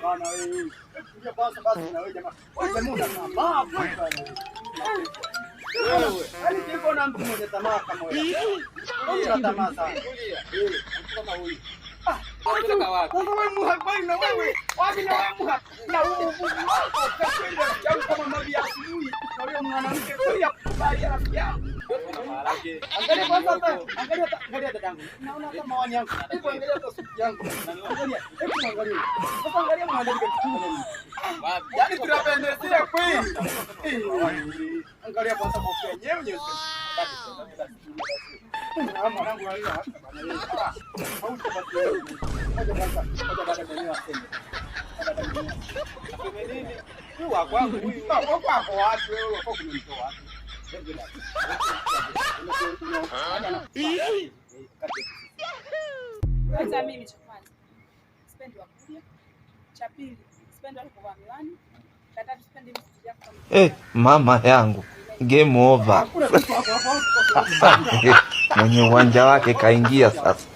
bana wewe. Kuja basi na wewe jamaa. Wewe jamaa una tamaa bwana. Wewe, yani kiko na mtu mwenye tamaa kama wewe. Una tamaa sana. Kama huyu. Sasa wewe muhakwani na wewe. Wapi na wewe muha? Na wewe kama mabi ya asubuhi. Na wewe mwanamke kweli akubali rafiki yangu. Angalia kwanza hata, angalia dadangu. Naona kama wani yangu. Hebu angalia hata supu yangu. Angalia. Hebu angalia. Sasa angalia mwanamke kitu. Yaani tunapendezea kweli. Angalia kwanza kwa yenyewe nyewe. Mwanangu alio hapa bana yeye. Hauko basi wewe. Moja baba mwenyewe aseme. Aseme nini? Huyu wa kwangu huyu. Kwa kwako wapi wewe uko kunitoa wapi? Kwanza mimi cha kwanza sipendi wakuja. Cha pili sipendi wale kuvaa miwani. Cha tatu sipendi vitu vyako. Mama yangu game over. Mwenye uwanja wake kaingia sasa.